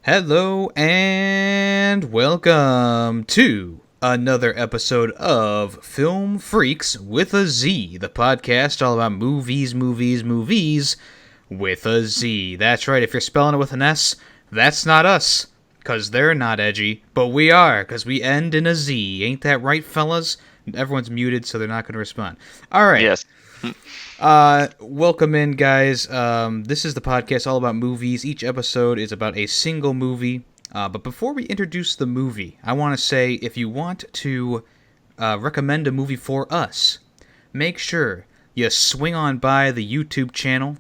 Hello and welcome to another episode of Film Freakz with a Z, the podcast all about movies with a Z. That's right, if you're spelling it with an S, that's not us, because they're not edgy, but we are, because we end in a Z. Ain't that right, fellas? Everyone's muted, so they're not going to respond. All right. Yes. Welcome in, guys. This is the podcast all about movies. Each episode is about a single movie. But before we introduce the movie, I want to say if you want to recommend a movie for us, make sure you swing on by the YouTube channel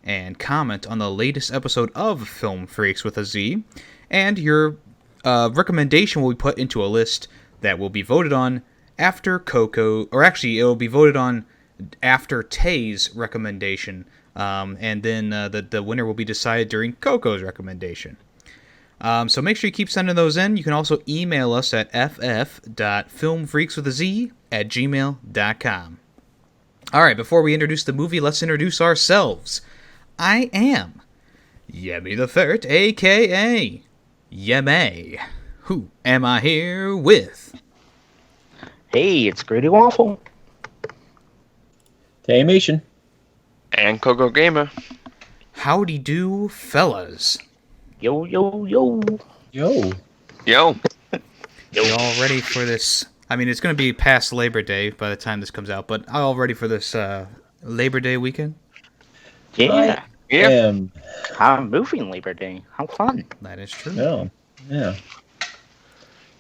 and comment on the latest episode of Film Freakz with a Z. And your recommendation will be put into a list that will be voted on after Coco, or actually it will be voted on after Tay's recommendation, and then the winner will be decided during Coco's recommendation. So make sure you keep sending those in. You can also email us at ff.filmfreaks@gmail.com. All right, before we introduce the movie, let's introduce ourselves. I am YemmytheFerret, a.k.a. Yemme. Who am I here with? Hey, it's Grady Waffle. Animation. And Coco Gamer. Howdy do, fellas. Yo, yo, yo. Yo. Yo. You all ready for this? I mean, it's going to be past Labor Day by the time this comes out, but all ready for this Labor Day weekend? Yeah. Yeah. I'm moving Labor Day. How fun. That is true. Yeah.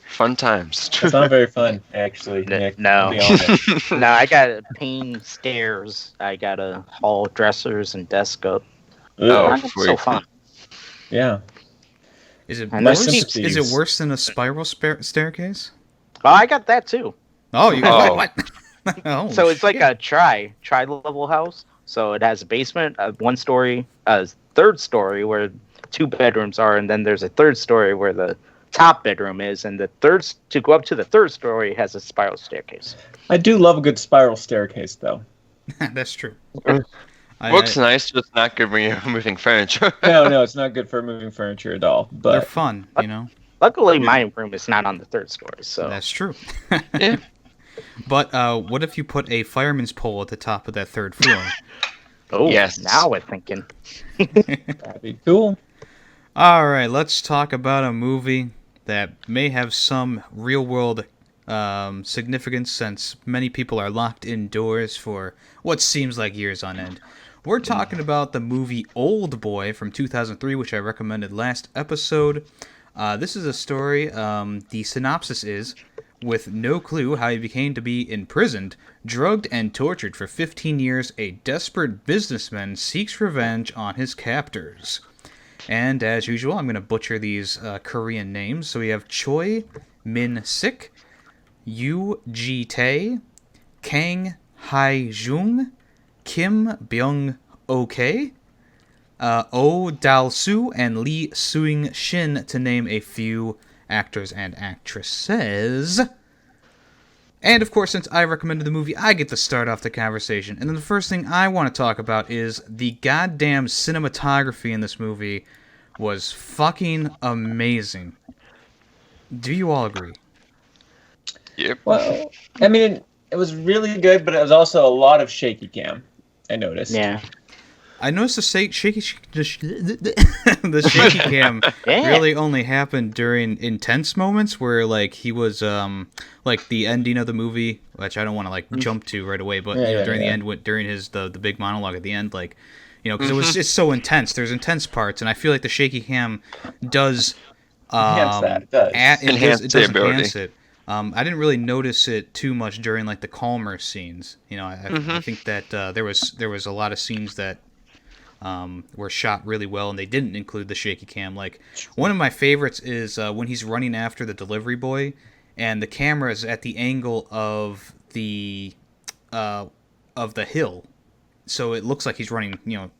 Fun times. It's not very fun, actually. Nick, No. to be honest. No, I gotta paint stairs. I gotta haul dressers and desk up. Oh, It's so fun. Yeah. Is it And worse? there's Is it worse than a spiral staircase? Oh, I got that too. Oh, you Oh. what? Oh, So it's like shit. a tri-level house. So it has a basement, a one-story, a third story where 2 bedrooms are, and then there's a third story where the top bedroom is, and the third to go up to the third story has a spiral staircase. I do love a good spiral staircase, though. That's true. Looks nice, just not good when you're moving furniture. No, it's not good for moving furniture at all. They're But fun, you know. Luckily, my room is not on the third story, so That's true. Yeah. But what if you put a fireman's pole at the top of that third floor? Yes. Now we're thinking. that'd be cool. All right, let's talk about a movie that may have some real-world significance since many people are locked indoors for what seems like years on end. We're talking about the movie Oldboy from 2003, which I recommended last episode. This is a story, the synopsis is, with no clue how he became to be imprisoned, drugged, and tortured for 15 years, a desperate businessman seeks revenge on his captors. And as usual, I'm going to butcher these Korean names. So we have Choi Min-sik, Yoo Ji-tae, Kang Hae-jung, Kim Byung-ok, Oh Dal-soo, and Lee Suing-shin, to name a few actors and actresses. And of course, since I recommended the movie, I get to start off the conversation. And then the first thing I want to talk about is the goddamn cinematography in this movie was fucking amazing. Do you all agree? Yep. Well, I mean, it was really good, but it was also a lot of shaky cam, I noticed. Yeah. I noticed the shaky cam Yeah. really only happened during intense moments where, like, he was, like, the ending of the movie, which I don't want to, like, jump to right away, but, during the end, during the big monologue at the end, like, you know, because it's so intense. There's intense parts, and I feel like the shaky cam does... Enhance that. It does. Enhance it the does ability. enhance it. I didn't really notice it too much during, like, the calmer scenes. You know, I think that there was a lot of scenes that were shot really well, and they didn't include the shaky cam. Like, one of my favorites is when he's running after the delivery boy, and the camera is at the angle of the hill, so it looks like he's running, you know,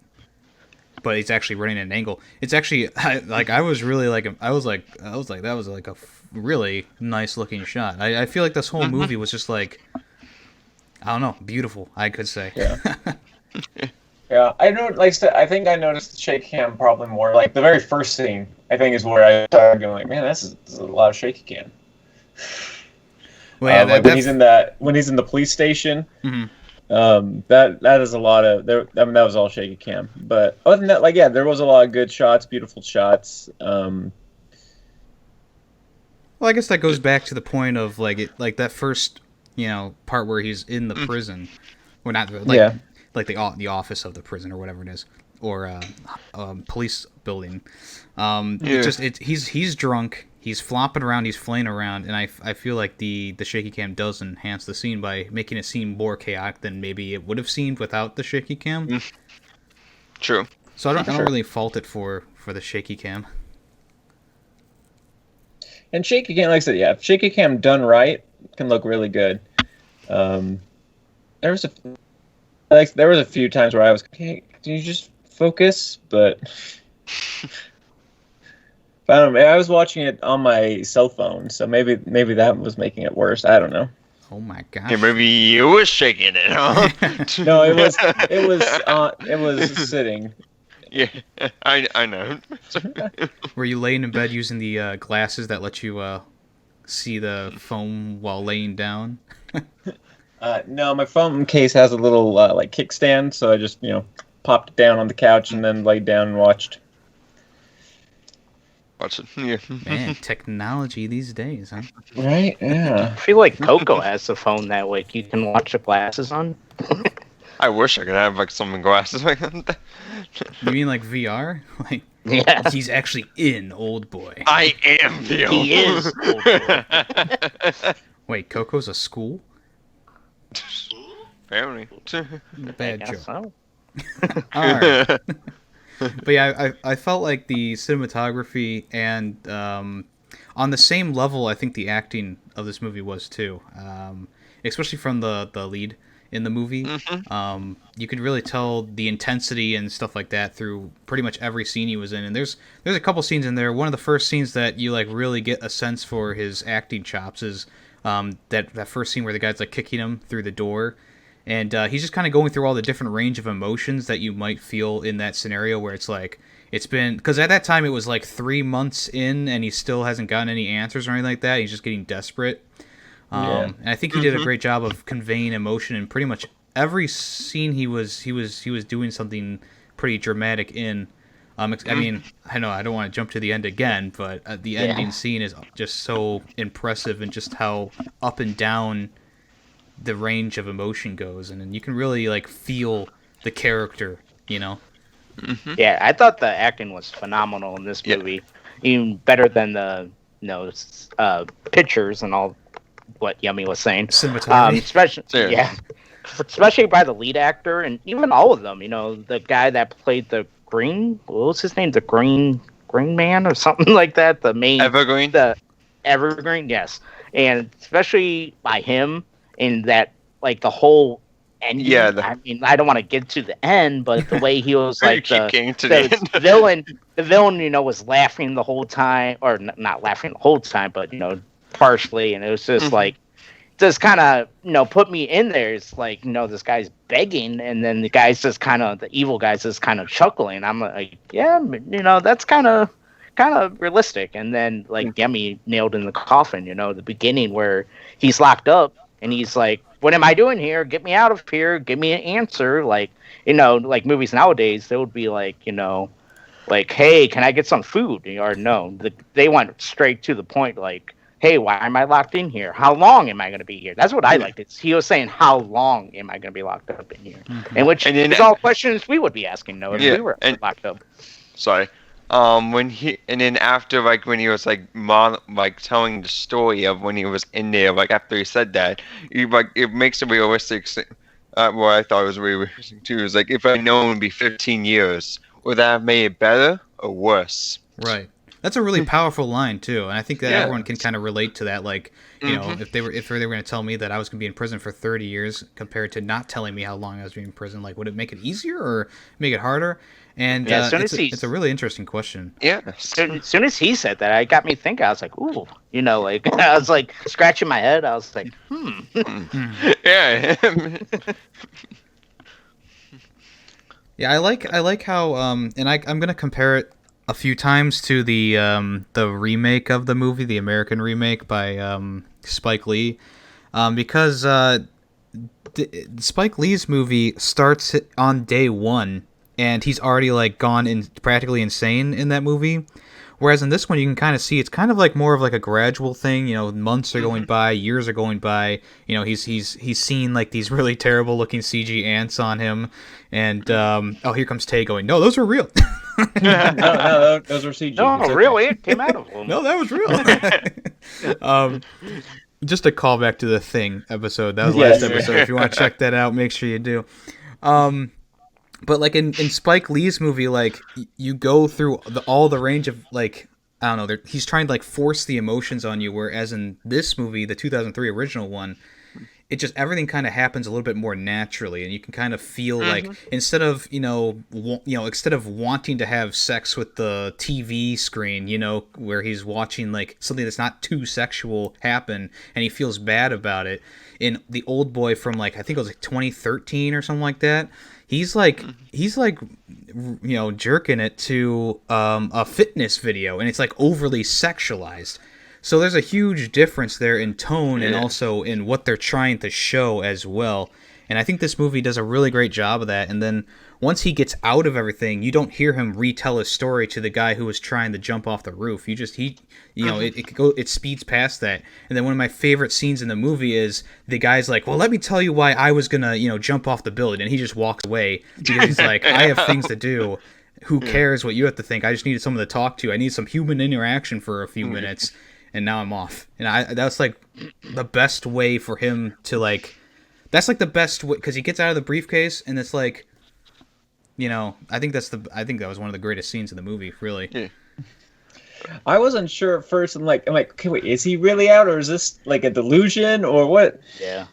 but he's actually running at an angle. It's actually I was like that was like a really nice looking shot. I feel like this whole movie was just like, I don't know, beautiful, I could say. Yeah. Yeah, I know. Like I think I noticed the shake cam probably more. Like the very first scene I think is where I started going like, man, this is a lot of shaky cam. Well, yeah, Like when he's in the police station, that is a lot of there. I mean, that was all shaky cam. But other than that, like there was a lot of good shots, beautiful shots. Well, I guess that goes back to the point of like that first, part where he's in the prison, or not like the office of the prison or whatever it is, or police building. He's drunk. He's flopping around, he's flaying around, and I feel like the shaky cam does enhance the scene by making it seem more chaotic than maybe it would have seemed without the shaky cam. True. So I don't really fault it for the shaky cam. And shaky cam, like I said, shaky cam done right can look really good. There was a few times where I was, okay, can you just focus? But I was watching it on my cell phone, so maybe that was making it worse. I don't know. Oh my gosh. Yeah, maybe you were shaking it, huh? No, it was sitting. Yeah, I know. Were you laying in bed using the glasses that let you see the foam while laying down? No, my phone case has a little like kickstand, so I just popped it down on the couch and then laid down and watched. Watch it. Yeah. Man, technology these days, huh? Right? Yeah. I feel like Coco has a phone that like you can watch the glasses on. I wish I could have like some glasses like that. You mean like VR? Like, Yeah. he's actually in Oldboy. I am the He is Oldboy. Wait, Coco's a school? Apparently. Bad I joke. guess so. All right. But yeah, I felt like the cinematography and on the same level, I think the acting of this movie was too, especially from the lead in the movie. You could really tell the intensity and stuff like that through pretty much every scene he was in. And there's a couple scenes in there. One of the first scenes that you like really get a sense for his acting chops is that first scene where the guy's like kicking him through the door. And he's just kind of going through all the different range of emotions that you might feel in that scenario where it's like, it's been, because at that time it was like 3 months in and he still hasn't gotten any answers or anything like that. He's just getting desperate. And I think he did a great job of conveying emotion in pretty much every scene he was doing something pretty dramatic in. I mean, I know I don't want to jump to the end again, but the ending scene is just so impressive and just how up and down the range of emotion goes, and then you can really like feel the character, Yeah, I thought the acting was phenomenal in this movie, even better than the pictures and all what Yummy was saying. Cinematography. Especially by the lead actor and even all of them. The guy that played the Green, what was his name? The Green Man or something like that. The main Evergreen. The Evergreen, yes, and especially by him. In that, like the whole ending. Yeah. I mean, I don't want to get to the end, but the way he was like the villain, was laughing the whole time, or not laughing the whole time, but partially, and it was just like, just kind of put me in there. It's like this guy's begging, and then the guy's just the evil guy's just kind of chuckling. I'm like, yeah, that's kind of realistic. And then like Yummy nailed in the coffin. The beginning where he's locked up. And he's like, what am I doing here? Get me out of here. Give me an answer. Like, like movies nowadays, they would be like, like, hey, can I get some food? Or no, they went straight to the point. Like, hey, why am I locked in here? How long am I going to be here? That's what I liked. He was saying, how long am I going to be locked up in here? And which is all questions we would be asking, if we were locked up. Sorry. When he was like telling the story of when he was in there, like after he said that, it makes a realistic. What I thought was really realistic too is like, if I'd known it would be 15 years, would that have made it better or worse? Right. That's a really powerful line too, and I think that everyone can kind of relate to that. Like, if they were going to tell me that I was going to be in prison for 30 years compared to not telling me how long I was being in prison, like, would it make it easier or make it harder? And it's a really interesting question. Yeah. As soon as he said that, it got me thinking. I was like, ooh, like I was like scratching my head. I was like, Yeah. Yeah, I like how and I'm gonna compare it a few times to the remake of the movie, the American remake by Spike Lee, because Spike Lee's movie starts on day one, and he's already like gone in practically insane in that movie. Whereas in this one, you can kind of see it's kind of like more of like a gradual thing. You know, months are going by, years are going by. You know, he's seen like these really terrible looking CG ants on him, and here comes Tay going, no, those are real. No, those were CG. No, It's okay. really, it came out of him. No, that was real. Just a callback to the Thing episode. That was last episode. If you want to check that out, make sure you do. But like in Spike Lee's movie, like you go through all the range of like, I don't know, he's trying to like force the emotions on you. Whereas in this movie, the 2003 original one, it just everything kind of happens a little bit more naturally, and you can kind of feel like instead of instead of wanting to have sex with the TV screen, where he's watching like something that's not too sexual happen, and he feels bad about it. In the Oldboy from like I think it was like 2013 or something like that. He's like jerking it to a fitness video, and it's like overly sexualized. So there's a huge difference there in tone and also in what they're trying to show as well. And I think this movie does a really great job of that. And then once he gets out of everything, you don't hear him retell his story to the guy who was trying to jump off the roof. It speeds past that. And then one of my favorite scenes in the movie is the guy's like, well, let me tell you why I was going to, jump off the building. And he just walks away because he's like, I have things to do. Who cares what you have to think? I just needed someone to talk to. I need some human interaction for a few minutes. And now I'm off. And that's like the best way for him to like. That's like the best way because he gets out of the briefcase and it's like, I think that was one of the greatest scenes in the movie. Really. Yeah. I wasn't sure at first. I'm like, okay, wait, is he really out or is this like a delusion or what? Yeah.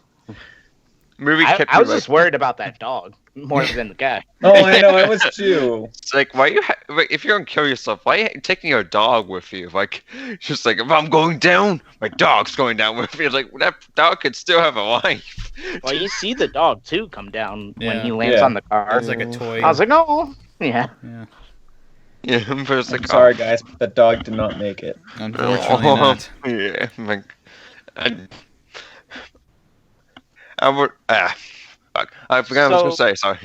I was just worried about that dog more than the guy. Oh, I know, I was too. It's like, if you're gonna kill yourself, why are you taking your dog with you? Like, just like, if I'm going down, my dog's going down with me. Like, that dog could still have a life. Well, you see the dog too come down when he lands on the car. It's like a toy. I was like, no, yeah. Yeah, but it's like, I'm sorry, guys, but the dog did not make it. Unfortunately not. Yeah, like, I would. Fuck. I forgot what I was gonna say. Sorry.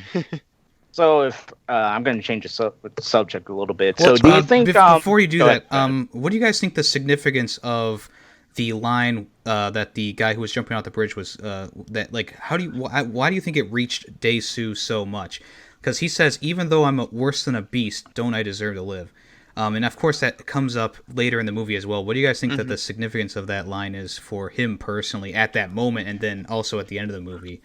So if I'm going to change the subject a little bit. Well, so do you think before you do that, what do you guys think the significance of the line that the guy who was jumping out the bridge was that like why do you think it reached Dae-soo so much? Because he says, even though I'm worse than a beast, don't I deserve to live? And of course that comes up later in the movie as well. What do you guys think that the significance of that line is for him personally at that moment, and then also at the end of the movie?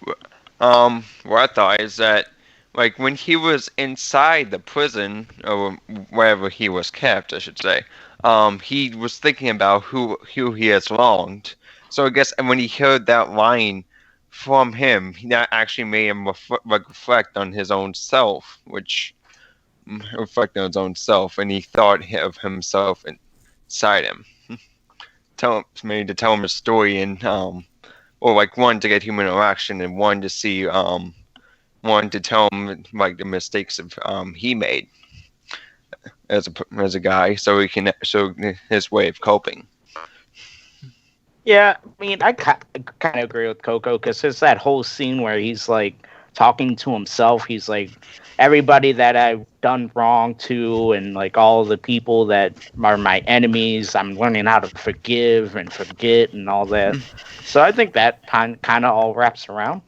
What I thought is that, like, when he was inside the prison, or wherever he was kept, I should say, he was thinking about who he has wronged. So I guess when he heard that line from him, that actually made him reflect on his own self, and he thought of himself inside him. Tell him a story and or like one to get human interaction and one to see one to tell him like the mistakes of he made as a guy, so he can show his way of coping. Yeah, I mean, I kind of agree with Coco because it's that whole scene where he's like talking to himself. He's like, everybody that I've done wrong to, and like all the people that are my enemies, I'm learning how to forgive and forget and all that. So I think that kind of all wraps around.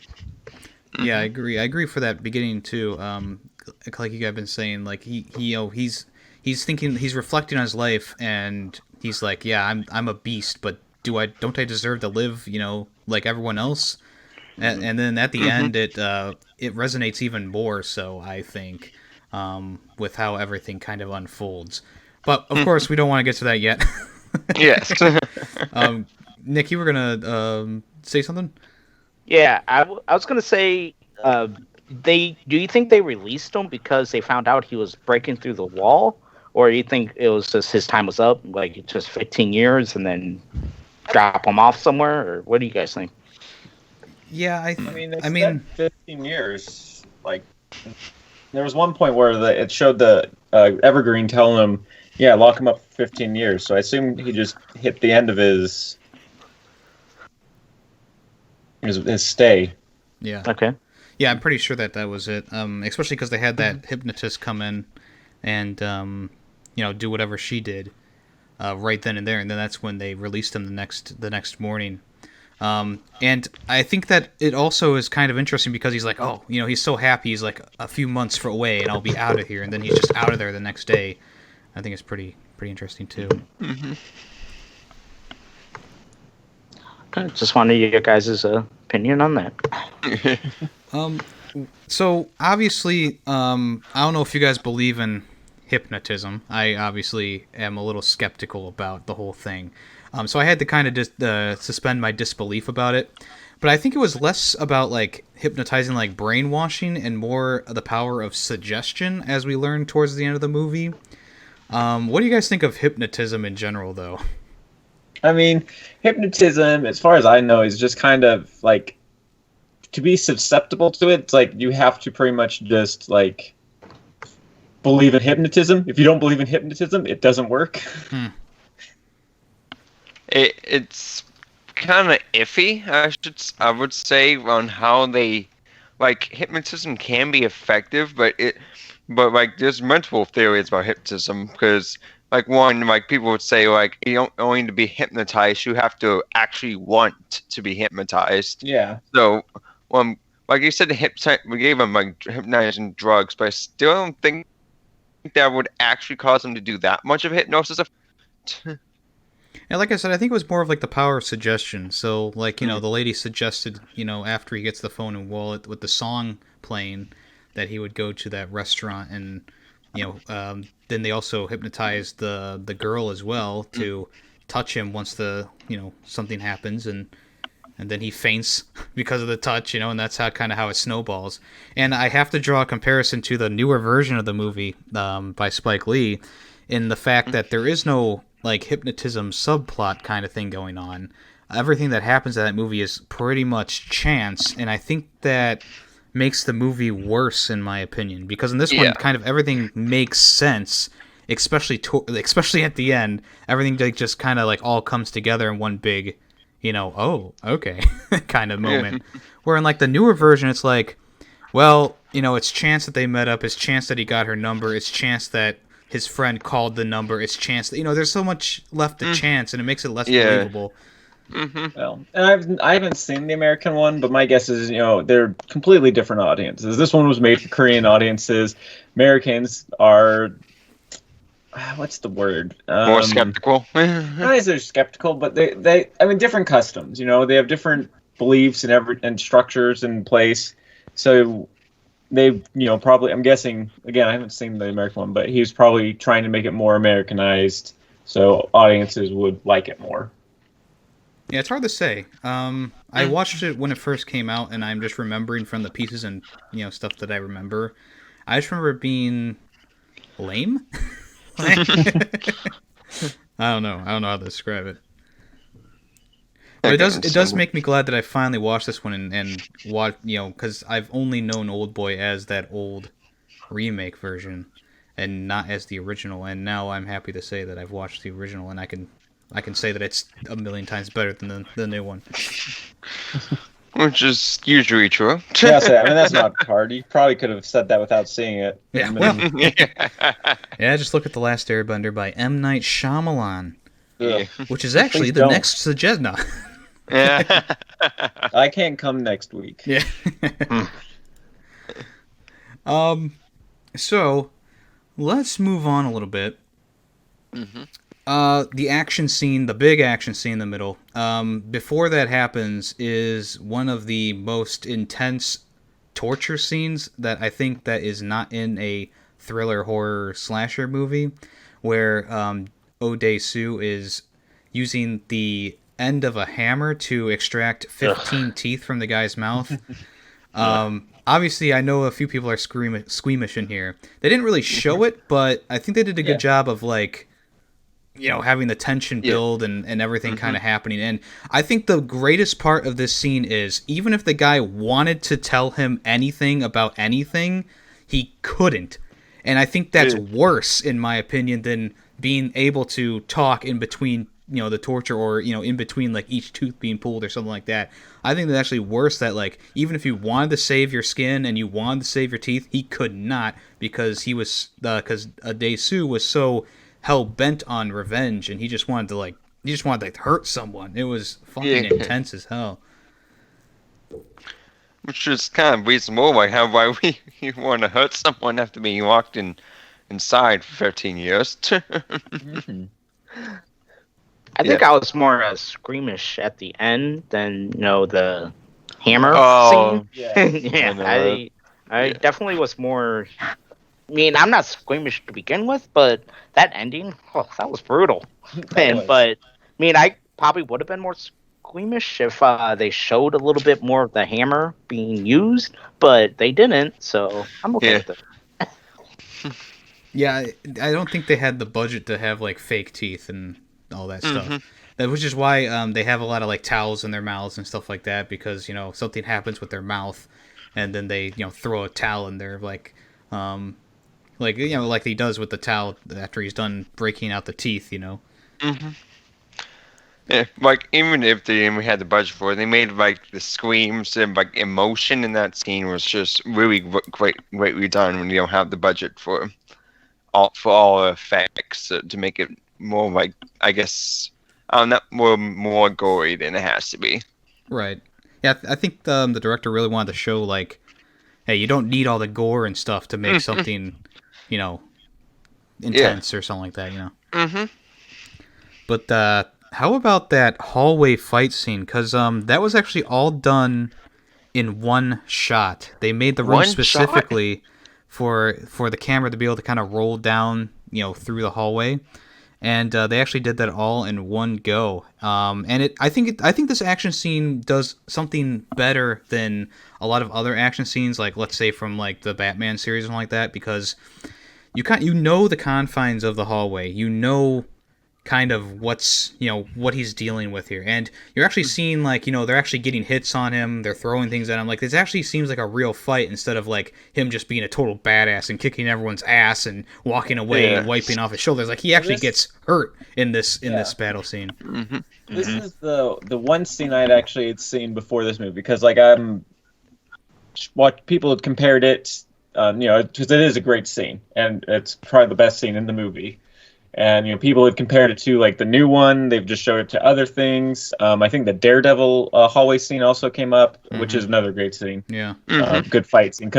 Yeah, I agree for that beginning too. Like you guys have been saying, like he's thinking, he's reflecting on his life, and he's like, yeah, I'm a beast, but don't I deserve to live, like everyone else? And then at the end, it resonates even more so, I think, with how everything kind of unfolds. But of course, we don't want to get to that yet. Yes. Nick, you were gonna say something? Yeah, I was gonna say, do you think they released him because they found out he was breaking through the wall, or do you think it was just his time was up, like just 15 years, and then drop him off somewhere, or what do you guys think? Yeah, I mean, 15 years, like, There was one point where it showed the Evergreen telling him, "Yeah, lock him up for 15 years." So I assume he just hit the end of his stay. Yeah. Okay. Yeah, I'm pretty sure that was it. Especially because they had that hypnotist come in and do whatever she did right then and there, and then that's when they released him the next morning. And I think that it also is kind of interesting because he's like, oh, he's so happy. He's like a few months away, and I'll be out of here, and then he's just out of there the next day. I think it's pretty interesting too. Mm-hmm. Okay, just wanted your guys' opinion on that. So obviously, I don't know if you guys believe in hypnotism. I obviously am a little skeptical about the whole thing. So I had to kind of just suspend my disbelief about it. But I think it was less about like hypnotizing, like brainwashing, and more the power of suggestion, as we learn towards the end of the movie. What do you guys think of hypnotism in general, though? I mean, hypnotism, as far as I know, is just kind of like, to be susceptible to it, it's like you have to pretty much just like believe in hypnotism. If you don't believe in hypnotism, it doesn't work. It's kind of iffy. I would say on how they like hypnotism can be effective, but like there's multiple theories about hypnotism because like one like people would say like you don't only to be hypnotized you have to actually want to be hypnotized. Yeah. So like you said, we gave him like hypnotizing drugs, but I still don't think that would actually cause him to do that much of hypnosis. Yeah, like I said, I think it was more of like the power of suggestion. So, like, the lady suggested, after he gets the phone and wallet with the song playing, that he would go to that restaurant, and then they also hypnotized the girl as well to touch him once something happens, and then he faints because of the touch, and that's how it snowballs. And I have to draw a comparison to the newer version of the movie by Spike Lee, in the fact that there is no like hypnotism subplot kind of thing going on. Everything that happens in that movie is pretty much chance, and I think that makes the movie worse in my opinion, because in this one kind of everything makes sense, especially at the end. Everything just kind of like all comes together in one big oh, okay, kind of moment. Where in like the newer version, it's like, well, it's chance that they met up, it's chance that he got her number, it's chance that his friend called the number, it's chance that, there's so much left to chance, and it makes it less believable. Mm-hmm. Well, and I haven't seen the American one, but my guess is, they're completely different audiences. This one was made for Korean audiences. Americans are, what's the word? More skeptical. Not as they're skeptical, but they different customs. They have different beliefs and structures in place. So they, probably, I'm guessing, again, I haven't seen the American one, but he's probably trying to make it more Americanized so audiences would like it more. Yeah, it's hard to say. I watched it when it first came out, and I'm just remembering from the pieces and, stuff that I remember. I just remember it being lame. I don't know how to describe it. But it does make me glad that I finally watched this one and watch, because I've only known Oldboy as that old remake version and not as the original. And now I'm happy to say that I've watched the original, and I can say that it's a million times better than the new one. Which is usually true. Yeah, so, that's not hard. You probably could have said that without seeing it. Yeah, yeah, just look at The Last Airbender by M. Night Shyamalan, which is actually the next suggestion. No. Yeah. I can't come next week. Yeah. So let's move on a little bit. Mm-hmm. The action scene, the big action scene in the middle. Before that happens is one of the most intense torture scenes that I think that is not in a thriller, horror, slasher movie, where Oh Dae-soo is using the end of a hammer to extract 15 teeth from the guy's mouth. Obviously, I know a few people are squeamish in here. They didn't really show it, but I think they did a good job of like, having the tension build and everything kind of happening. And I think the greatest part of this scene is, even if the guy wanted to tell him anything about anything, he couldn't. And I think that's worse, in my opinion, than being able to talk in between, the torture, or, in between, like, each tooth being pulled or something like that. I think that's actually worse that, like, even if you wanted to save your skin and you wanted to save your teeth, he could not, because because Dae-soo was so hell-bent on revenge, and he just wanted to hurt someone. It was fucking intense as hell. Which is kind of reasonable, like why you want to hurt someone after being locked inside for 13 years. Mm-hmm. I think I was more squeamish at the end than the hammer scene. Yeah. I definitely was more. I mean, I'm not squeamish to begin with, but that ending, that was brutal. But I mean, I probably would have been more squeamish if they showed a little bit more of the hammer being used, but they didn't, so I'm okay with it. Yeah, I don't think they had the budget to have, like, fake teeth and all that stuff. Which is why they have a lot of, like, towels in their mouths and stuff like that, because, something happens with their mouth, and then they, throw a towel in there, like he does with the towel after he's done breaking out the teeth, Yeah, like, even if they didn't have the budget for it, they made, like, the screams and, like, emotion in that scene was just really greatly done when you don't have the budget for all effects to make it more, like, I guess, not more gory than it has to be. Right. Yeah, I think the director really wanted to show, like, hey, you don't need all the gore and stuff to make something, intense or something like that, But how about that hallway fight scene? Because that was actually all done in one shot. They made the room specifically for the camera to be able to kind of roll down, through the hallway. And they actually did that all in one go. And I think this action scene does something better than a lot of other action scenes, like, let's say, from, like, the Batman series and like that, because you know the confines of the hallway. You know kind of what he's dealing with here, and you're actually seeing, like, they're actually getting hits on him, they're throwing things at him, like, this actually seems like a real fight instead of, like, him just being a total badass and kicking everyone's ass and walking away and wiping off his shoulders. Like, he actually gets hurt in this battle scene. This is the one scene I'd seen before this movie, because, like, what people had compared it, because it is a great scene and it's probably the best scene in the movie. And people had compared it to, like, the new one. They've just showed it to other things. I think the Daredevil hallway scene also came up, which is another great scene. Yeah, good fight scene.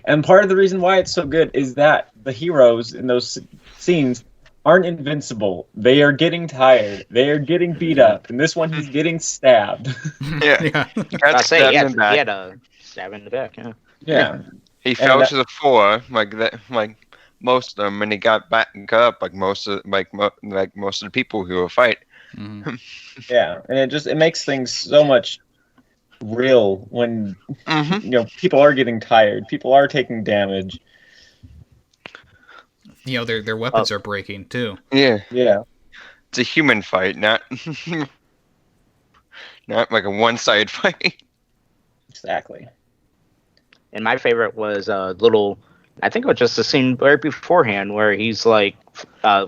And part of the reason why it's so good is that the heroes in those scenes aren't invincible. They are getting tired. They are getting beat up. In this one, he's getting stabbed. Yeah. I say he had a stab in the back. Yeah. He fell to the floor like that, like most of them, and he got up like most of the people who were fighting. Yeah, and it makes things so much real when people are getting tired, people are taking damage. Their weapons are breaking too. Yeah. It's a human fight, not like a one-sided fight. Exactly. And my favorite was I think it was just the scene right beforehand where he's like,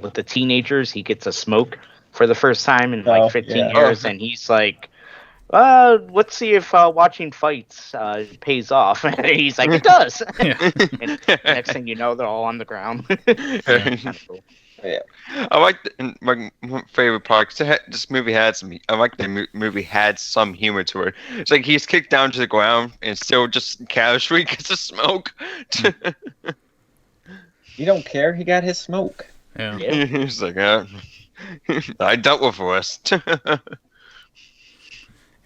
with the teenagers, he gets a smoke for the first time in like 15 years, and he's like, let's see if watching fights pays off. And he's like, it does. And next thing you know, they're all on the ground. Yeah. I like my favorite part. Cause this movie had some. I like the movie had some humor to it. It's like he's kicked down to the ground and still just casually gets a smoke. You don't care. He got his smoke. Yeah. He's like, I dealt with worse.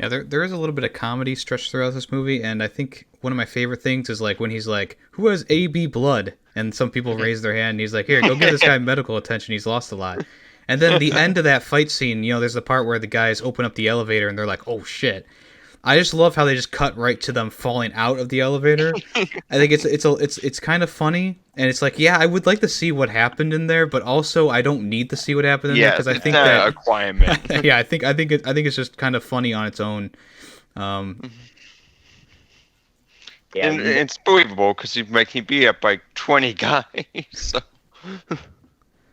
Yeah, there is a little bit of comedy stretched throughout this movie, and I think one of my favorite things is, like, when he's like, who has AB blood? And some people raise their hand, and he's like, here, go give this guy medical attention, he's lost a lot. And then the end of that fight scene, there's the part where the guys open up the elevator, and they're like, oh shit. I just love how they just cut right to them falling out of the elevator. I think it's kind of funny, and it's like, yeah, I would like to see what happened in there, but also I don't need to see what happened in there because I think that a requirement. Yeah, I think it's just kind of funny on its own. Yeah, And it's believable because he beat up like 20 guys. So.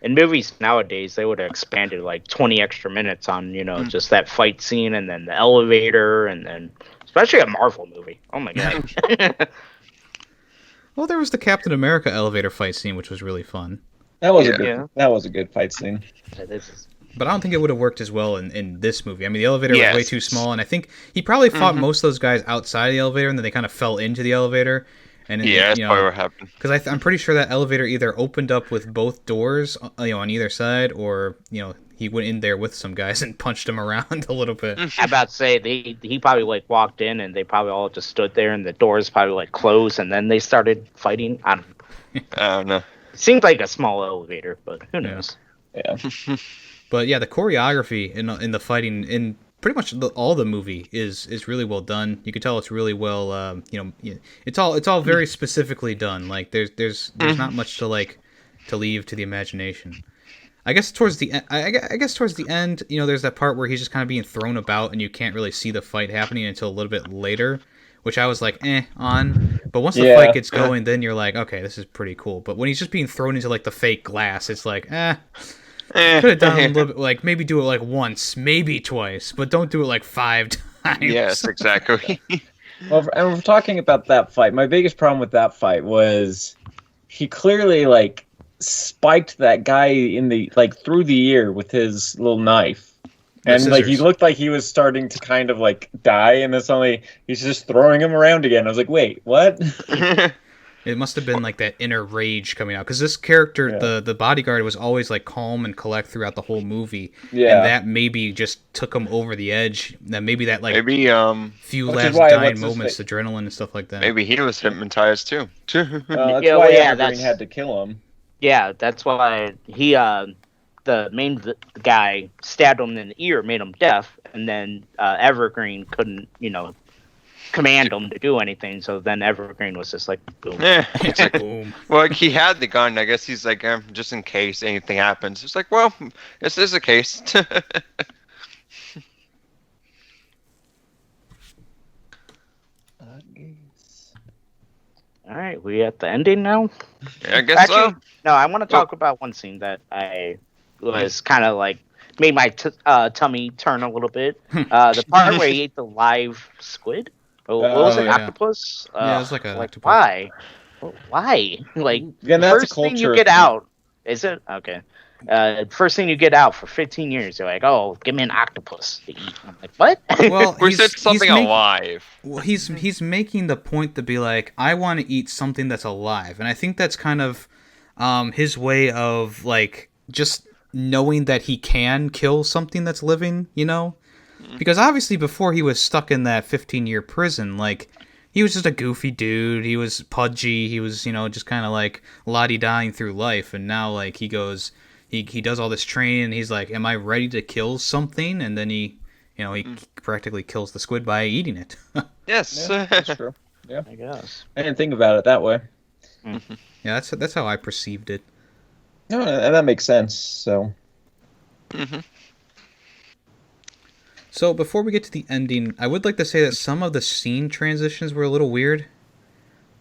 in movies nowadays, they would have expanded like 20 extra minutes on, just that fight scene and then the elevator and then, especially a Marvel movie. Oh my god. Well, there was the Captain America elevator fight scene, which was really fun. That was Yeah. that was a good fight scene. This is, But I don't think it would have worked as well in this movie. I mean, the elevator was way Yes. too small, and I think he probably fought most of those guys outside of the elevator, and then they kind of fell into the elevator. And Yeah, that's probably what happened. Because I'm pretty sure that elevator either opened up with both doors, on either side, or he went in there with some guys and punched them around a little bit. I'm about to say he probably like walked in and they probably all just stood there and the doors probably like closed and then they started fighting. I don't know. know. It seemed like a small elevator, but who knows? Yeah. But yeah, the choreography in the fighting in pretty much all the movie is really well done. You can tell it's really well, it's all very specifically done. Like there's not much to leave to the imagination. I guess towards the end, there's that part where he's just kind of being thrown about and you can't really see the fight happening until a little bit later, which I was like, on. But once the fight gets going, then you're like, okay, this is pretty cool. But when he's just being thrown into like the fake glass, it's like, could have done a little bit, like maybe do it like once, maybe twice, but don't do it like 5 times. Yes, exactly. Well, and we're talking about that fight. My biggest problem with that fight was he clearly spiked that guy in the through the ear with his little knife. And he looked like he was starting to kind of die, and then suddenly he's just throwing him around again. I was like, wait, what? It must have been that inner rage coming out, because this character, the bodyguard, was always calm and collect throughout the whole movie. Yeah, and that maybe just took him over the edge. That maybe few which last is why dying moments, adrenaline and stuff like that. Maybe he was hypnotized too. That's why Evergreen had to kill him. Yeah, that's why he, the main guy, stabbed him in the ear, made him deaf, and then Evergreen couldn't, command him to do anything. So then Evergreen was just like, boom. Yeah. It's boom. Well, he had the gun. I guess he's like, just in case anything happens. It's like, well, this is a case. All right, we at the ending now? Yeah, I guess so. No, I want to talk about one scene that I was kind of made my tummy turn a little bit. The part where he ate the live squid. What was it? Yeah. Octopus? Yeah, it was like an octopus. Why? Why? Again, that's first a culture thing you get out. Is it? Okay. First thing you get out for 15 years, you're like, oh, give me an octopus to eat. I'm like, what? Well, We said something alive. Well, he's making the point to be like, I want to eat something that's alive, and I think that's kind of his way of just knowing that he can kill something that's living, Because obviously before he was stuck in that 15-year prison, he was just a goofy dude. He was pudgy. He was, just kind of la-di-dying through life. And now, he goes, he does all this training. And he's like, am I ready to kill something? And then he practically kills the squid by eating it. Yes. Yeah, that's true. Yeah, I guess. I didn't think about it that way. Yeah, that's how I perceived it. No, and that makes sense. So. So before we get to the ending, I would like to say that some of the scene transitions were a little weird.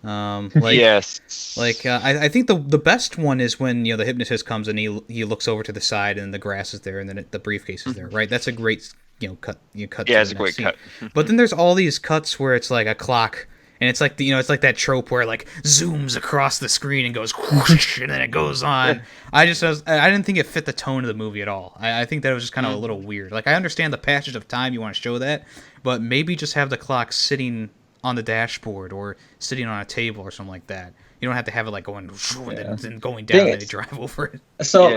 Yes. I think the best one is when the hypnotist comes and he looks over to the side and the grass is there and then the briefcase is there, right? That's a great cut. You cut. Yeah, to it's a the great next cut. scene. But then there's all these cuts where it's like a clock. And it's like it's like that trope where zooms across the screen and goes whoosh, and then it goes on. I didn't think it fit the tone of the movie at all. I think that it was just kind of a little weird. I understand the passage of time, you want to show that, but maybe just have the clock sitting on the dashboard or sitting on a table or something like that. You don't have to have it going and going down and they drive over it. So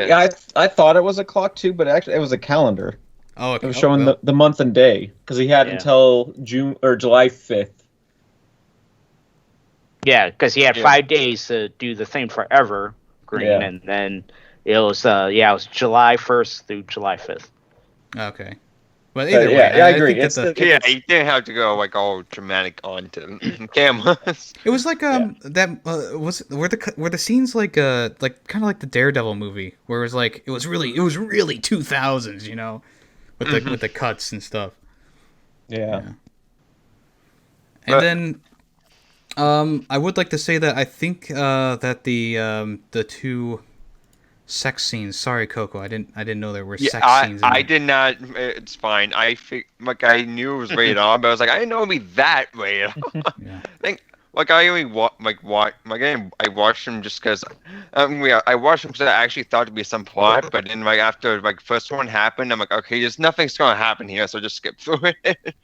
I thought it was a clock too, but actually it was a calendar. Oh, okay. It was showing the month and day because he had until June or July 5th. Yeah, because he had 5 days to do the thing for Evergreen, and then it was it was July 1st through July 5th. Okay. But either way, I agree. You didn't have to go all dramatic onto cameras. It was that were the scenes kind of like the Daredevil movie where it was really 2000s, with the cuts and stuff. Yeah. And then I would like to say that I think that the two sex scenes. Sorry, Coco. I didn't know there were Yeah, sex scenes in I there. did not. It's fine. Like I knew it was rated R, but I was like, I didn't know it'd be that rated R. Yeah. I think like I only I watched them just because yeah, I watched them because I actually thought it'd be some plot, but then like after like first one happened, I'm like, okay, there's nothing's gonna happen here, so just skip through it.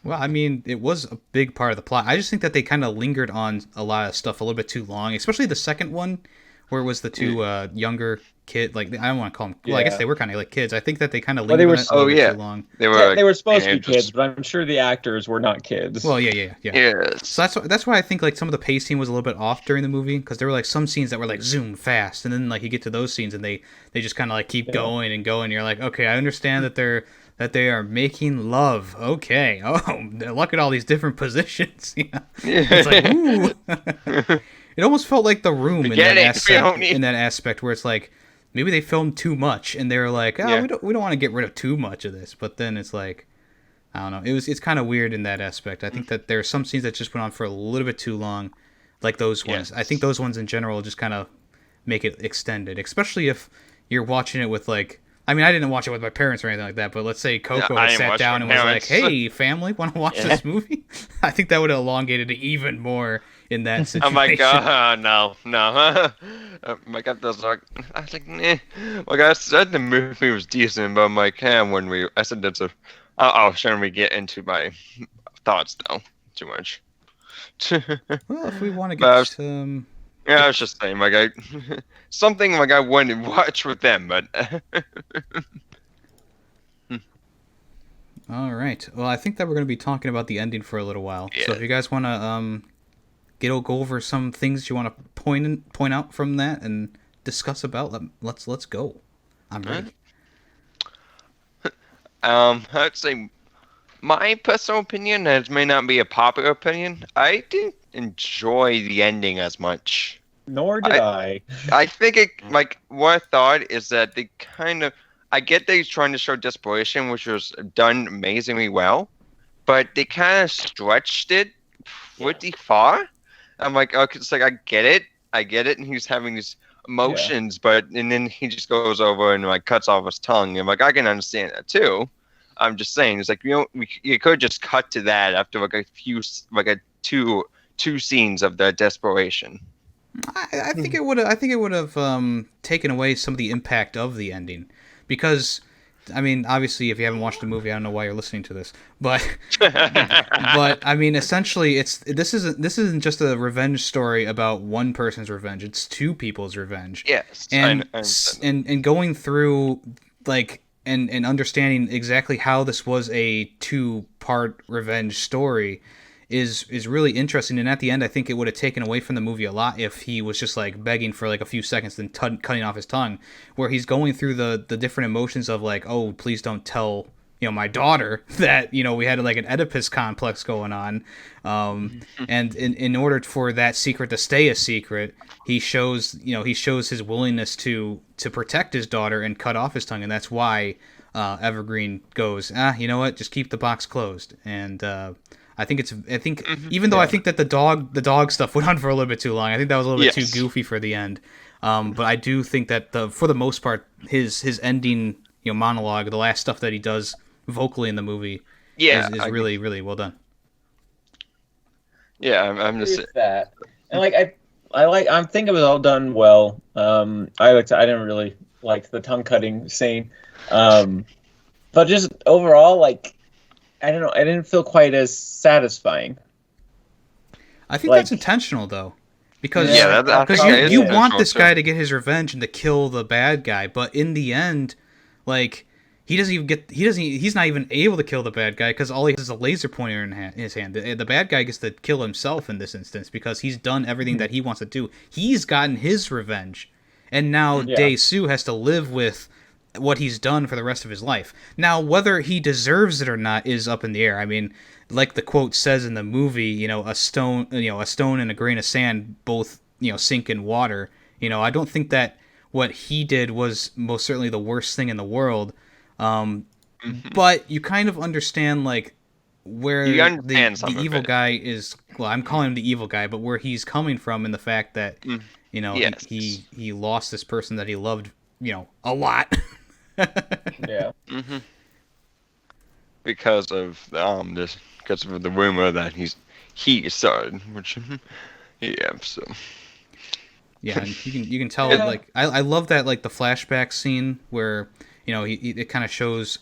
Well, I mean, it was a big part of the plot. I just think that they kind of lingered on a lot of stuff a little bit too long, especially the second one, where it was the two younger kid. Like I don't want to call them. Well, I guess Yeah. they were kind of like kids. I think that they kind of Well, they lingered were on it a little Oh bit yeah, too long. they were Yeah, like they were supposed to be teenagers. kids, but I'm sure the actors were not kids. Well, yeah. Yes. So that's why I think like some of the pacing was a little bit off during the movie because there were like some scenes that were like zoom fast, and then like you get to those scenes and they just kind of like keep going and going. You're like, okay, I understand that they are making love. Okay, oh, look at all these different positions. You know? It's like ooh. It almost felt like The Room in Get that it, Fiona. in that aspect where it's like maybe they filmed too much and they were like, oh, Yeah. we don't want to get rid of too much of this, but then it's like. I don't know. It's kind of weird in that aspect. I think that there are some scenes that just went on for a little bit too long, like those ones. Yes. I think those ones in general just kind of make it extended, especially if you're watching it with like. I mean, I didn't watch it with my parents or anything like that, but let's say Coco I had didn't sat watch down and with was parents. like, "Hey, family, want to watch this movie?" I think that would have elongated it even more in that situation. I'm like, no. My God, those like, I was like, nah. Like I said, the movie was decent, but I'm like, I said that's a. Oh, shouldn't we get into my thoughts now? Too much. Well, if we want to But I get was- Yeah, I was just saying, like something like I wouldn't watch with them, but all right. Well, I think that we're going to be talking about the ending for a little while. So Yeah. if you guys want to go over some things you want to point out from that and discuss about, let's go. I'm ready. I'd say my personal opinion, and it may not be a popular opinion, I didn't enjoy the ending as much. Nor did I. I think it like what I thought is that they kind of I get that he's trying to show desperation, which was done amazingly well, but they kind of stretched it pretty far. I'm like, okay, it's like I get it, and he's having these emotions, but and then he just goes over and like cuts off his tongue. I'm like, I can understand that too. I'm just saying, it's like you could just cut to that after like a few like a two scenes of the desperation. I think it would. I think it would have taken away some of the impact of the ending, because, I mean, obviously, if you haven't watched the movie, I don't know why you're listening to this, but I mean, essentially, this isn't just a revenge story about one person's revenge. It's two people's revenge. Yes, and I understand. and going through like and understanding exactly how this was a two-part revenge story is really interesting. And at the end, I think it would have taken away from the movie a lot if he was just like begging for like a few seconds and cutting off his tongue, where he's going through the different emotions of like, oh, please don't tell my daughter that we had like an Oedipus complex going on, and in order for that secret to stay a secret, he shows his willingness to protect his daughter and cut off his tongue, and that's why Evergreen goes, you know what, just keep the box closed. And I think even though I think that the dog stuff went on for a little bit too long, I think that was a little bit too goofy for the end. But I do think that for the most part, his ending monologue, the last stuff that he does vocally in the movie, is really, really well done. Yeah, I'm just With that, and like I think it was all done well. I didn't really like the tongue cutting scene, but just overall, like, I don't know, I didn't feel quite as satisfying. I think Like- that's intentional though, because you want this guy to get his revenge and to kill the bad guy, but in the end, like, he's not even able to kill the bad guy because all he has is a laser pointer in his hand. The bad guy gets to kill himself in this instance because he's done everything that he wants to do. He's gotten his revenge, and now Dae-soo has to live with what he's done for the rest of his life. Now, whether he deserves it or not is up in the air. I mean, like the quote says in the movie, a stone and a grain of sand both, sink in water. I don't think that what he did was most certainly the worst thing in the world. But you kind of understand, like, where You the understand some of evil it. guy is. Well, I'm calling him the evil guy, but where he's coming from and the fact that Yes. he lost this person that he loved, a lot. Yeah. hmm Because of because of the rumor that he started, which yeah. So Yeah, and you can tell Yeah. like I love that like the flashback scene where it kind of shows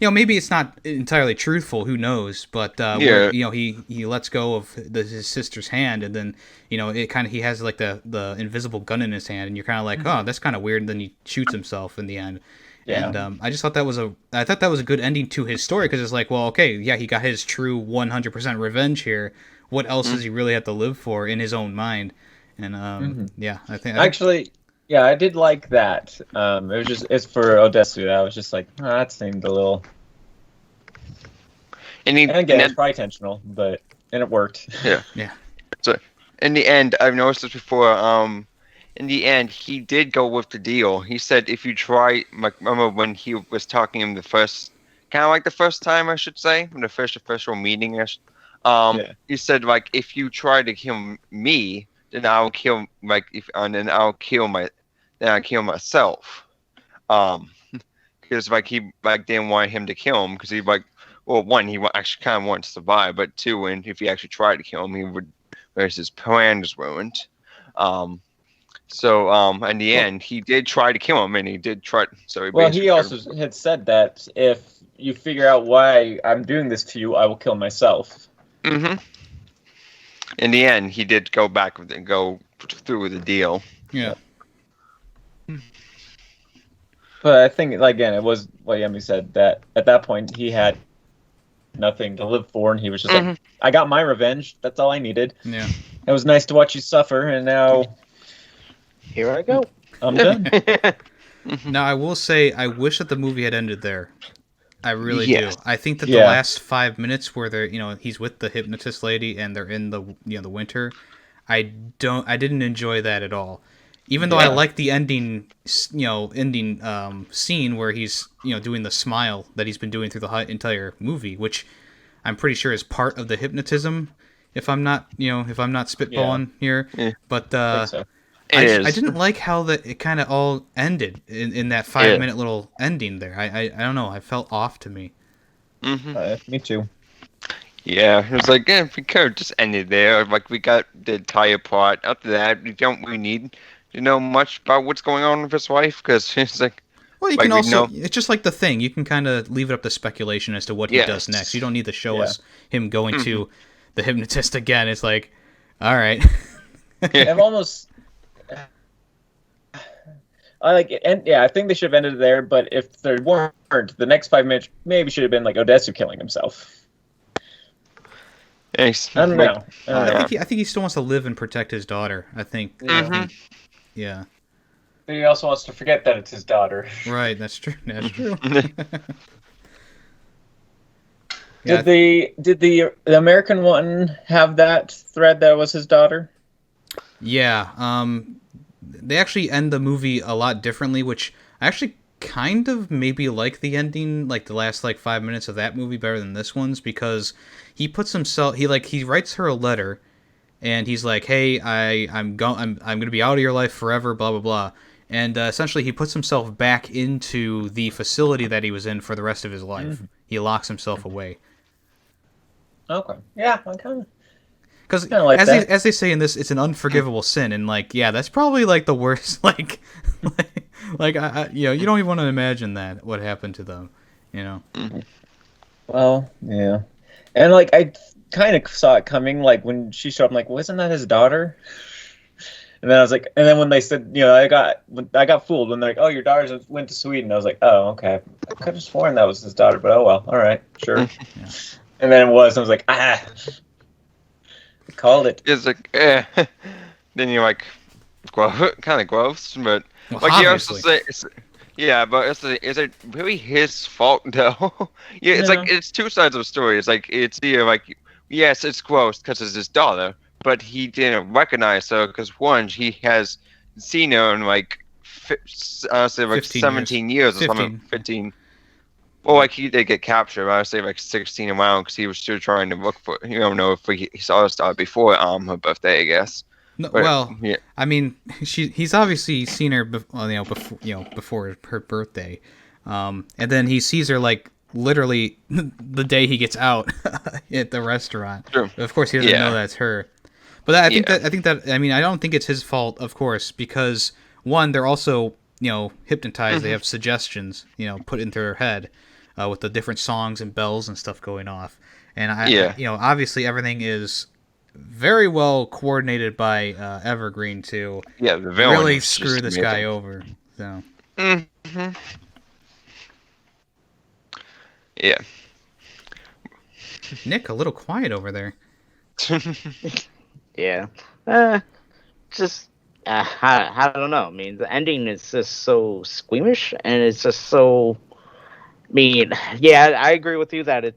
maybe it's not entirely truthful, who knows, but where yeah. he lets go of his sister's hand, and then it kind of he has like the invisible gun in his hand, and you're kind of like, oh, that's kind of weird, and then he shoots himself in the end. Yeah. And I just thought that was a good ending to his story, because it's like, well, okay, yeah, he got his true 100% revenge here. What else does he really have to live for in his own mind? And yeah, I think Actually, yeah, I did like that. It's for Odessu. That was just like, oh, that seemed a little. And And again, it's probably intentional, and it worked. yeah. Yeah. So in the end, I've noticed this before. In the end, he did go with the deal. He said, if you try, like, remember when he was talking to him the first time, I should say, in the first official meeting. Yeah. He said, like, if you try to kill me, then I'll kill then I kill myself. Because like he didn't want him to kill him, because he well, one, he actually kind of wanted to survive, but two, and if he actually tried to kill him, he would, whereas his plan was ruined. So in the end, he did try to kill him, and he did try. So he Well, he also had said that if you figure out why I'm doing this to you, I will kill myself. In the end, he did go through with the deal. Yeah. But I think, again, it was what Yemi said, that at that point he had nothing to live for, and he was just like, I got my revenge. That's all I needed. Yeah. It was nice to watch you suffer, and now Here I go. I'm done. Now, I will say, I wish that the movie had ended there. I really Yes. do. I think that the Yeah. last 5 minutes where they're, he's with the hypnotist lady and they're in the, the winter, I didn't enjoy that at all. Even though I Yeah. like the ending scene where he's, doing the smile that he's been doing through the entire movie, which I'm pretty sure is part of the hypnotism, if I'm not spitballing here. Yeah. But I think so. I didn't like how it kind of all ended in that 5-minute little ending there. I don't know. I felt off to me. Me too. Yeah, it was like, if we could have just ended there. Like, we got the entire plot. After that, we don't really need to know much about what's going on with his wife, because it's like, Well, you like, can we also. know- It's just like The Thing. You can kind of leave it up to speculation as to what he does Yes. next. You don't need to show Yeah. us him going to the hypnotist again. It's like, all right. I've almost. I like it, and yeah, I think they should have ended it there. But if there weren't, the next 5 minutes maybe should have been like Odessu killing himself. I don't know. I think he still wants to live and protect his daughter. I think. Yeah. But he also wants to forget that it's his daughter. Right. That's true. That's true. Did the American one have that thread that was his daughter? Yeah. They actually end the movie a lot differently, which I actually kind of maybe like the ending, like the last 5 minutes of that movie better than this one's, because he puts himself he writes her a letter, and he's like, hey, I'm gonna be out of your life forever, blah blah blah, and essentially he puts himself back into the facility that he was in for the rest of his life. He locks himself away. Okay. Yeah, I kind of. Because like that. as they say in this, it's an unforgivable sin, and that's probably the worst. I you don't even want to imagine that what happened to them, Well, yeah, and I kind of saw it coming. When she showed up, I'm like, wasn't that his daughter? And then I was like, and then when they said, I got fooled when they're like, oh, your daughter went to Sweden. I was like, oh, okay, I could have sworn that was his daughter, but oh well, all right, sure. Yeah. And then it was. I was like, called it. It's like, then you're like, kind of gross, but Well, you also obviously. say, is it really his fault though? Yeah, it's No. it's two sides of the story. It's it's either yes, it's gross because it's his daughter, but he didn't recognize her because one, he has seen her in honestly 15 17 years or 15. something, 15. Well, like he did get captured. I would say like 16 around because he was still trying to look for. You don't know if he saw us before her birthday, I guess. No, But well, yeah, I mean, he's obviously seen her, before her birthday, and then he sees her like literally the day he gets out at the restaurant. True. Of course, he doesn't know Yeah. that's her. But I think Yeah. I mean, I don't think it's his fault, of course, because one, they're also hypnotized. They have suggestions, put into their head with the different songs and bells and stuff going off, and Yeah. obviously everything is very well coordinated by Evergreen to Yeah, the villain really is screw just this amazing. guy over. So Mm-hmm. Yeah. Nick, a little quiet over there. Yeah. Just I don't know. I mean, the ending is just so squeamish, and it's just so. I mean, yeah, I agree with you that it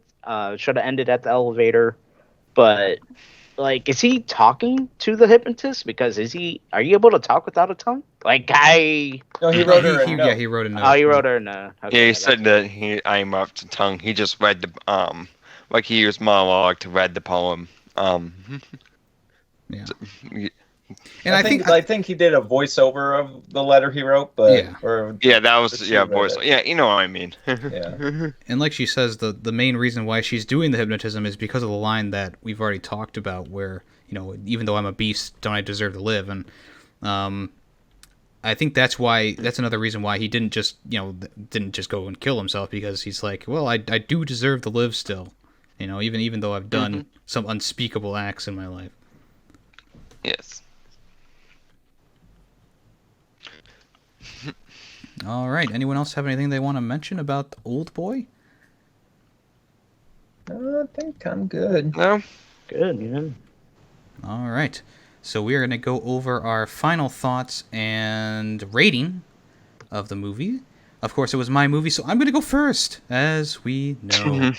should have ended at the elevator, but like, is he talking to the hypnotist? Because are you able to talk without a tongue? Like, No, he No, wrote her a yeah, note. he wrote a note. oh, you wrote her no. Yeah, Okay, he that's said that I'm up to tongue. He just read the like he used monologue to read the poem. Yeah. y- And I think he did a voiceover of the letter he wrote, but Yeah. yeah, that But was she yeah, read voice. it. Yeah, you know what I mean. Yeah. And like she says, the main reason why she's doing the hypnotism is because of the line that we've already talked about, where even though I'm a beast, don't I deserve to live? And I think that's another reason why he didn't just go and kill himself, because he's like, well, I do deserve to live still, even though I've done some unspeakable acts in my life. Yes. All right. Anyone else have anything they want to mention about Oldboy? I think I'm good. No. good. Yeah. All right. So we are going to go over our final thoughts and rating of the movie. Of course, it was my movie, so I'm going to go first, as we know.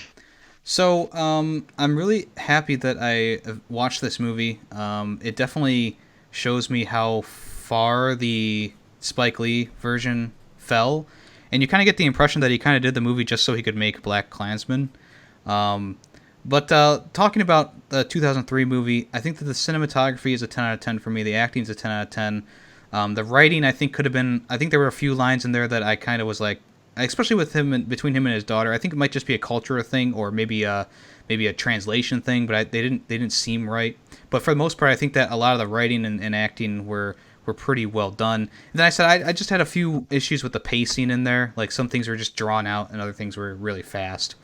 So I'm really happy that I watched this movie. It definitely shows me how far the Spike Lee version fell, and you kind of get the impression that he kind of did the movie just so he could make Black Klansman. But talking about the 2003 movie, I think that the cinematography is a 10 out of 10 for me. The acting is a 10 out of 10. The writing, I think, could have been. I think there were a few lines in there that I kind of was like, especially with him and between him and his daughter. I think it might just be a cultural thing, or maybe a translation thing. But they didn't seem right. But for the most part, I think that a lot of the writing and acting were pretty well done. And then I said I just had a few issues with the pacing in there. Like some things were just drawn out, and other things were really fast.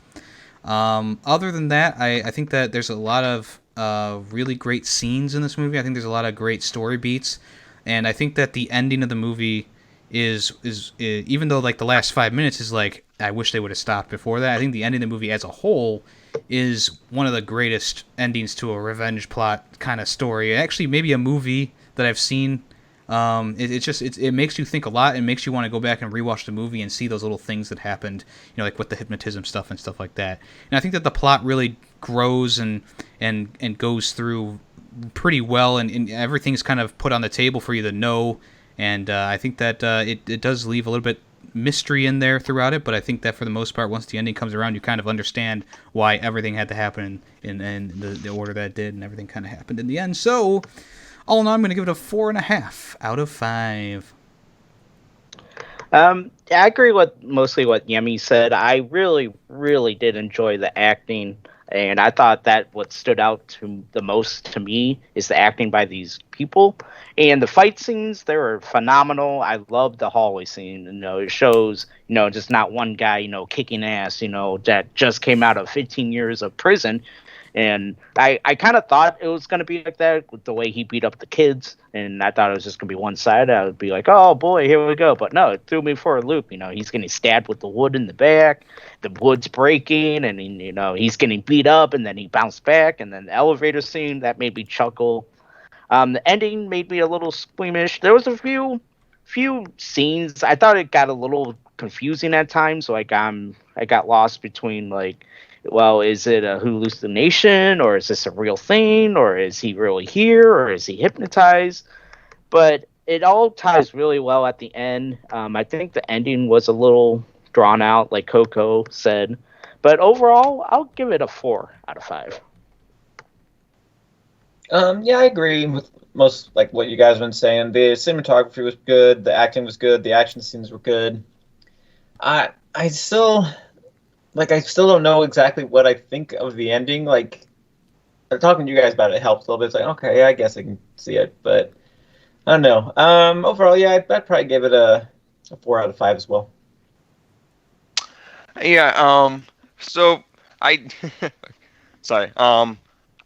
Other than that, I think that there's a lot of really great scenes in this movie. I think there's a lot of great story beats, and I think that the ending of the movie is even though like the last 5 minutes is like I wish they would have stopped before that. I think the ending of the movie as a whole is one of the greatest endings to a revenge plot kind of story. Actually, maybe a movie that I've seen. It makes you think a lot, and makes you want to go back and rewatch the movie and see those little things that happened, like with the hypnotism stuff and stuff like that. And I think that the plot really grows and goes through pretty well, and everything's kind of put on the table for you to know. And I think that it does leave a little bit mystery in there throughout it, but I think that for the most part, once the ending comes around, you kind of understand why everything had to happen in the order that it did, and everything kind of happened in the end. So all in all, I'm going to give it a 4.5 out of 5. I agree with mostly what Yemi said. I really, really did enjoy the acting, and I thought that what stood out to the most to me is the acting by these people. And the fight scenes, they were phenomenal. I loved the hallway scene. It shows, just not one guy, kicking ass, that just came out of 15 years of prison. And I kind of thought it was going to be like that with the way he beat up the kids. And I thought it was just going to be one side. I would be like, oh, boy, here we go. But no, it threw me for a loop. He's getting stabbed with the wood in the back. The wood's breaking. And, he's getting beat up. And then he bounced back. And then the elevator scene, that made me chuckle. The ending made me a little squeamish. There was a few scenes. I thought it got a little confusing at times. Like I got lost between like, well, is it a hallucination, or is this a real thing, or is he really here, or is he hypnotized? But it all ties really well at the end. I think the ending was a little drawn out, like Coco said. But overall, I'll give it a 4 out of 5. Yeah, I agree with most like what you guys have been saying. The cinematography was good, the acting was good, the action scenes were good. I still I still don't know exactly what I think of the ending. Like talking to you guys about it helps a little bit. It's like, okay, yeah, I guess I can see it, but I don't know. Overall, yeah, I'd probably give it a 4 out of 5 as well. Yeah. So I, sorry.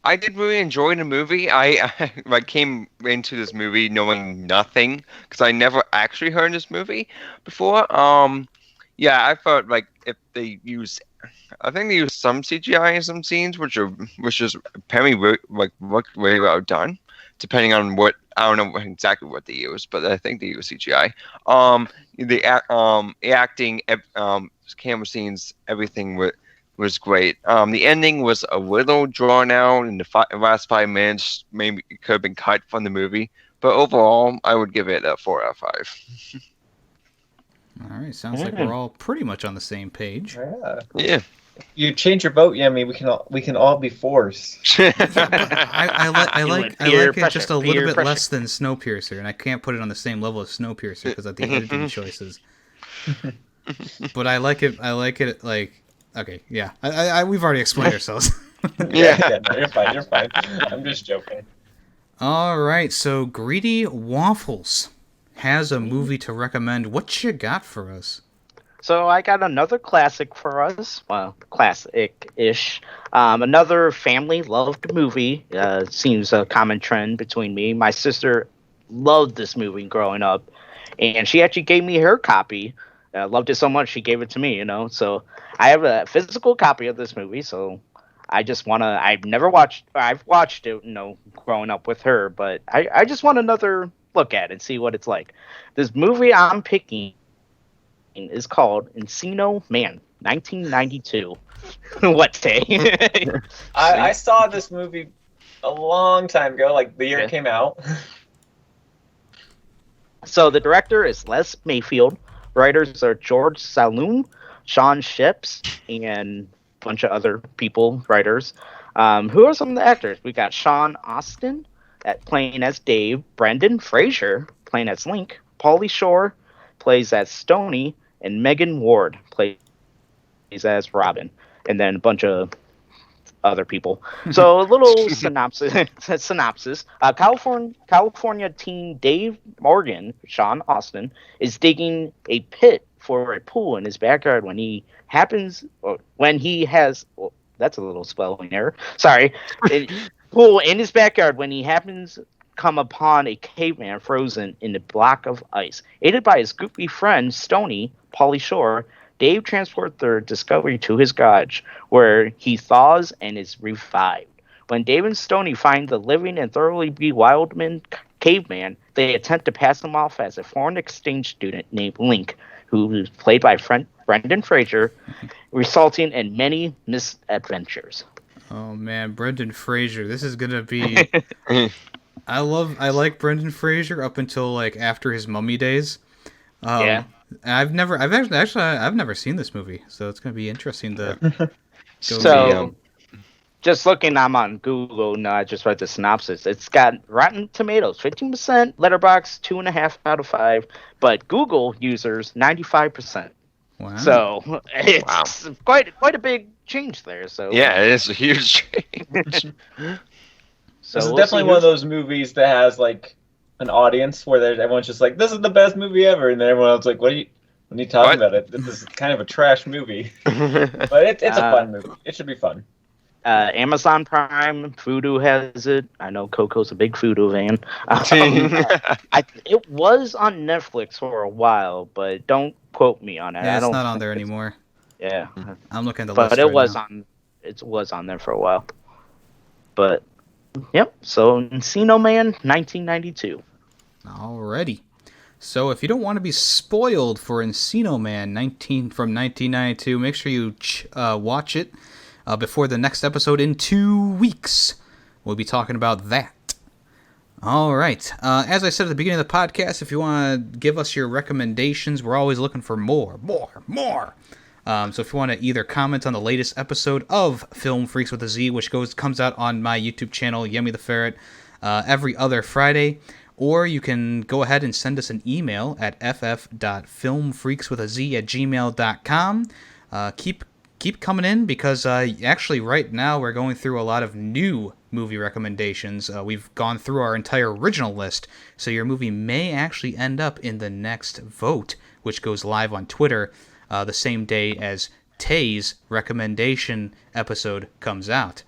I did really enjoy the movie. I came into this movie knowing nothing because I never actually heard this movie before. Yeah, I felt like if they used, I think they used some CGI in some scenes, which is apparently looked really well done. Depending on what, I don't know exactly what they used, but I think they used CGI. The acting, camera scenes, everything was great. The ending was a little drawn out, and the last 5 minutes maybe it could have been cut from the movie. But overall, I would give it a 4 out of 5. All right, sounds like we're all pretty much on the same page. Yeah. Yeah. You change your vote, Yemmy. We can all be forced. I like it just a little bit pressure. less than Snowpiercer, and I can't put it on the same level as Snowpiercer because of the editing choices. But I like it. Like, okay, yeah. We've already explained ourselves. Yeah. No, you're fine. You're fine. I'm just joking. All right, so Greedy Waffles has a movie to recommend. What you got for us? So I got another classic for us. Well, classic-ish. Another family-loved movie. Seems a common trend between me. My sister loved this movie growing up, and she actually gave me her copy. Loved it so much she gave it to me. So I have a physical copy of this movie. So I just wanna. I've watched it. Growing up with her, but I just want another look at it and see what it's like. This movie I'm picking is called Encino Man, 1992. What day? I saw this movie a long time ago, like the year it came out. So the director is Les Mayfield. Writers are George Saloom, Sean Ships, and a bunch of other writers. Who are some of the actors? We got Sean Austin playing as Dave, Brendan Fraser playing as Link, Pauly Shore plays as Stoney, and Megan Ward plays as Robin, and then a bunch of other people. So a little synopsis. California teen Dave Morgan, Sean Austin, is digging a pit for a pool in his backyard when he has, that's a little spelling error. Sorry. Pool in his backyard when he happens come upon a caveman frozen in a block of ice. Aided by his goofy friend Stoney, Pauly Shore, Dave transports their discovery to his garage, where he thaws and is revived. When Dave and Stoney find the living and thoroughly bewildered caveman, they attempt to pass him off as a foreign exchange student named Link, who is played by Brendan Fraser, resulting in many misadventures. Oh man, Brendan Fraser. This is gonna be. I like Brendan Fraser up until like after his Mummy days. Yeah. I've never seen this movie, so it's gonna be interesting to. Just looking, I'm on Google. No, I just read the synopsis. It's got Rotten Tomatoes 15%, Letterboxd 2.5 out of 5, but Google users 95%. Wow. So it's quite a big change there. So yeah, it is a huge change. So this is definitely one of those movies that has like an audience where everyone's just like, "This is the best movie ever," and then everyone else is like, "What are you talking about? It this is kind of a trash movie." But it's a fun movie. It should be fun. Amazon Prime, Vudu has it. I know Coco's a big Vudu fan. It was on Netflix for a while, but don't quote me on it. Yeah, it's not on there anymore. Yeah, I'm looking at the but list it right was now. on. It was on there for a while. But yep. So Encino Man, 1992. Alrighty. So if you don't want to be spoiled for Encino Man from 1992, make sure you watch it before the next episode in 2 weeks. We'll be talking about that. All right. As I said at the beginning of the podcast, if you want to give us your recommendations, we're always looking for more. So if you want to either comment on the latest episode of Film Freaks with a Z, which comes out on my YouTube channel, YemmytheFerret, every other Friday, or you can go ahead and send us an email at ff.filmfreakswithaz@gmail.com. Keep coming in, because actually right now we're going through a lot of new movie recommendations. We've gone through our entire original list, so your movie may actually end up in the next vote, which goes live on Twitter the same day as Tay's recommendation episode comes out.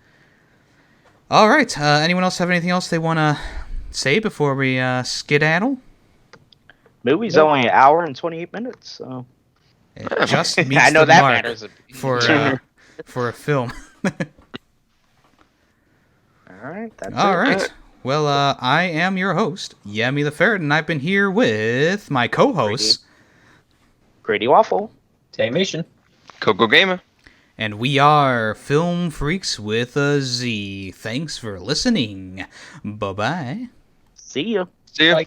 All right. Anyone else have anything else they want to say before we skedaddle? Movie's only an hour and 28 minutes, so It just meets I know the that mark matters. for a film. All right, that's All it. right. Well, I am your host, YemmytheFerret, and I've been here with my co-hosts, Grady Waffle. Taymation. Coco Gamer. and we are Film Freaks with a Z. Thanks for listening. Bye-bye. See ya. See ya. Bye.